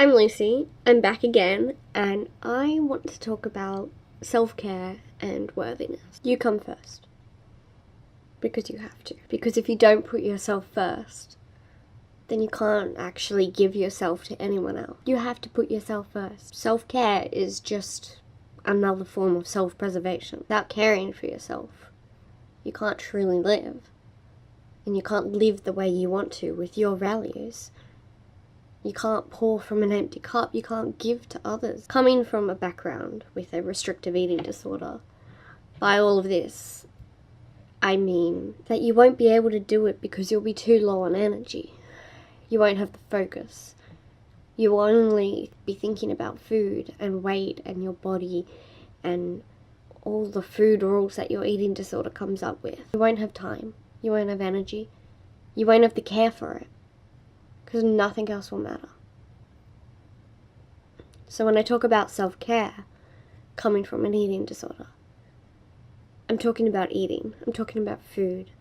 I'm Lucy, I'm back again, and I want to talk about self-care and worthiness. You come first. Because you have to. Because if you don't put yourself first, then you can't actually give yourself to anyone else. You have to put yourself first. Self-care is just another form of self-preservation. Without caring for yourself, you can't truly live. And you can't live the way you want to with your values. You can't pour from an empty cup. You can't give to others. Coming from a background with a restrictive eating disorder, by all of this, I mean that you won't be able to do it because you'll be too low on energy. You won't have the focus. You'll only be thinking about food and weight and your body and all the food rules that your eating disorder comes up with. You won't have time. You won't have energy. You won't have the care for it. Because nothing else will matter. So when I talk about self-care coming from an eating disorder, I'm talking about eating. I'm talking about food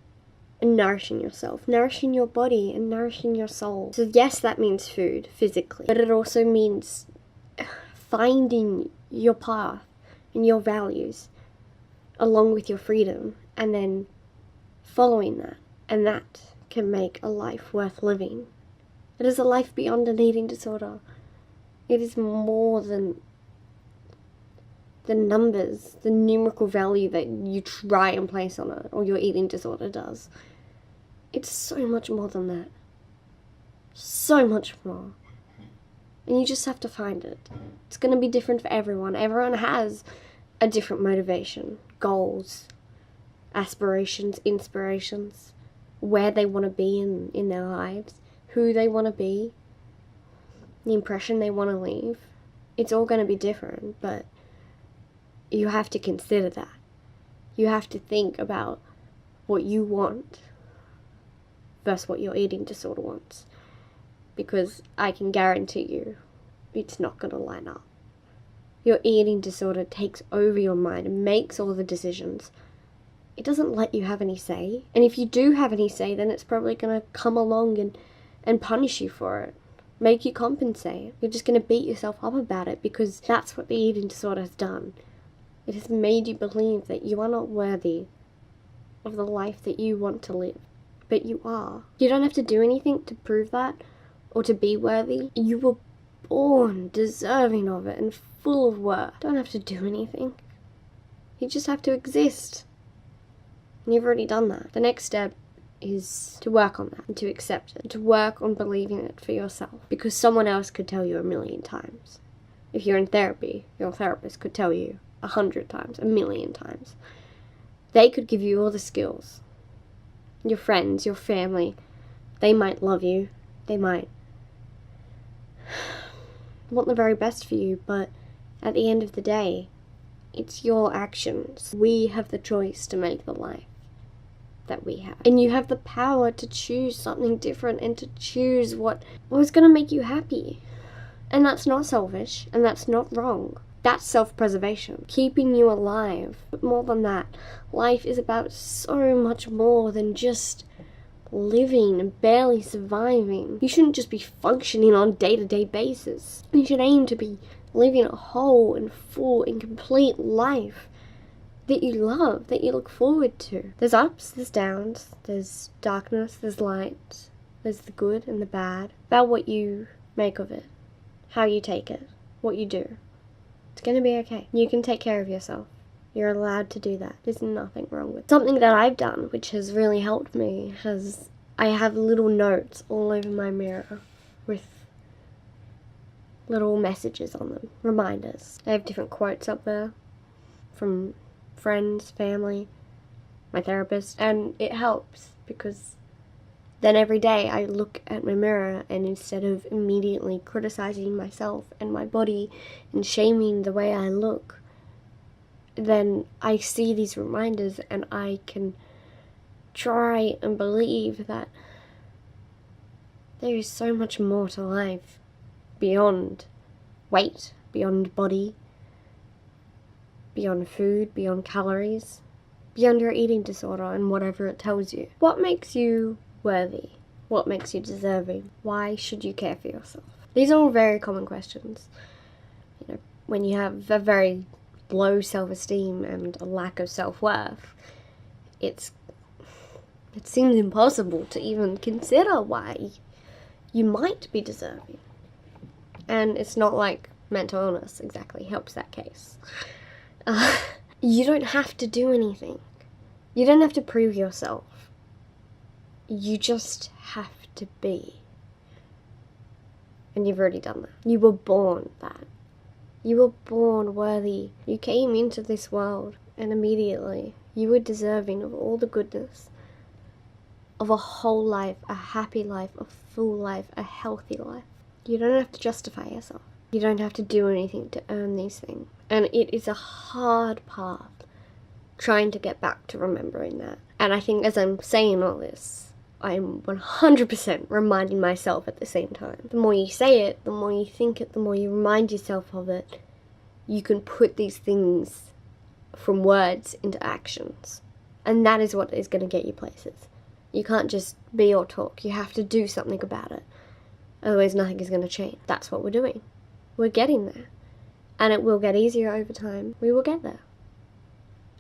and nourishing yourself, nourishing your body and nourishing your soul. So yes, that means food physically, but it also means finding your path and your values along with your freedom and then following that. And that can make a life worth living. It is a life beyond an eating disorder. It is more than the numbers, the numerical value that you try and place on it, or your eating disorder does. It's so much more than that. So much more. And you just have to find it. It's going to be different for everyone. Everyone has a different motivation, goals, aspirations, inspirations, where they want to be in their lives, who they want to be, the impression they want to leave. It's all going to be different, but you have to consider that. You have to think about what you want versus what your eating disorder wants. Because I can guarantee you, it's not going to line up. Your eating disorder takes over your mind and makes all the decisions. It doesn't let you have any say. And if you do have any say, then it's probably going to come along and punish you for it. Make you compensate. You're just going to beat yourself up about it because that's what the eating disorder has done. It has made you believe that you are not worthy of the life that you want to live. But you are. You don't have to do anything to prove that or to be worthy. You were born deserving of it and full of worth. You don't have to do anything. You just have to exist. And you've already done that. The next step is to work on that and to accept it. To work on believing it for yourself. Because someone else could tell you 1,000,000 times. If you're in therapy, your therapist could tell you 100 times, 1,000,000 times. They could give you all the skills. Your friends, your family, they might love you. They might want the very best for you, but at the end of the day, it's your actions. We have the choice to make the life that we have. And you have the power to choose something different and to choose what is going to make you happy. And that's not selfish, and that's not wrong. That's self-preservation, keeping you alive. But more than that, life is about so much more than just living and barely surviving. You shouldn't just be functioning on a day-to-day basis. You should aim to be living a whole and full and complete life that you love, that you look forward to. There's ups, there's downs, there's darkness, there's light, there's the good and the bad. About what you make of it, how you take it, what you do. It's going to be okay. You can take care of yourself. You're allowed to do that. There's nothing wrong with it. Something that I've done, which has really helped me, I have little notes all over my mirror with little messages on them, reminders. I have different quotes up there from friends, family, my therapist, and it helps because then every day I look at my mirror and instead of immediately criticizing myself and my body and shaming the way I look, then I see these reminders and I can try and believe that there is so much more to life beyond weight, beyond body, beyond food, beyond calories, beyond your eating disorder and whatever it tells you. What makes you worthy? What makes you deserving? Why should you care for yourself? These are all very common questions. You know, when you have a very low self-esteem and a lack of self-worth, it seems impossible to even consider why you might be deserving. And it's not like mental illness exactly helps that case. You don't have to do anything. You don't have to prove yourself. You just have to be. And you've already done that. You were born that. You were born worthy. You came into this world and immediately you were deserving of all the goodness, of a whole life, a happy life, a full life, a healthy life. You don't have to justify yourself. You don't have to do anything to earn these things. And it is a hard path trying to get back to remembering that. And I think as I'm saying all this, I'm 100% reminding myself at the same time. The more you say it, the more you think it, the more you remind yourself of it, you can put these things from words into actions. And that is what is going to get you places. You can't just be or talk. You have to do something about it. Otherwise, nothing is going to change. That's what we're doing. We're getting there. And it will get easier over time. We will get there.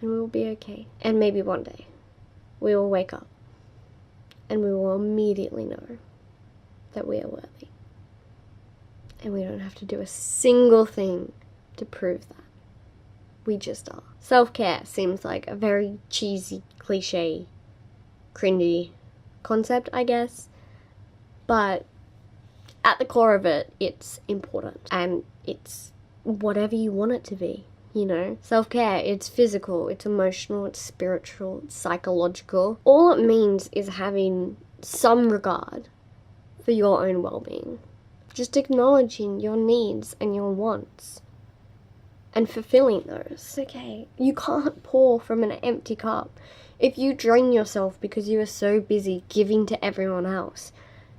And we will be okay. And maybe one day, we will wake up. And we will immediately know that we are worthy. And we don't have to do a single thing to prove that. We just are. Self-care seems like a very cheesy, cliche, cringy concept, I guess. But at the core of it, it's important. And it's whatever you want it to be, you know? Self-care, it's physical, it's emotional, it's spiritual, it's psychological. All it means is having some regard for your own well-being. Just acknowledging your needs and your wants. And fulfilling those. Okay, you can't pour from an empty cup. If you drain yourself because you are so busy giving to everyone else,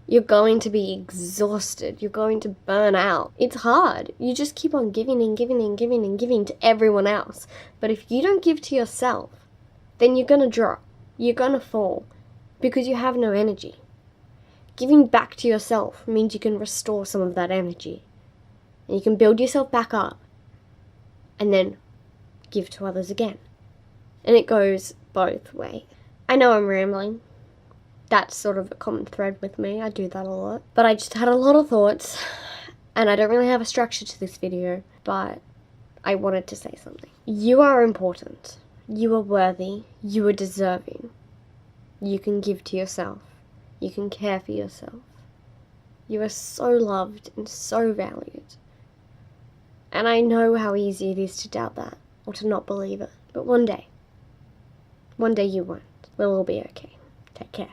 you're going to be exhausted. You're going to burn out. It's hard. You just keep on giving and giving and giving and giving to everyone else. But if you don't give to yourself, then you're going to drop. You're going to fall because you have no energy. Giving back to yourself means you can restore some of that energy. And you can build yourself back up. And then give to others again. And it goes both ways. I know I'm rambling. That's sort of a common thread with me. I do that a lot. But I just had a lot of thoughts. And I don't really have a structure to this video. But I wanted to say something. You are important. You are worthy. You are deserving. You can give to yourself. You can care for yourself. You are so loved and so valued. And I know how easy it is to doubt that, or to not believe it. But one day you won't. We'll all be okay. Take care.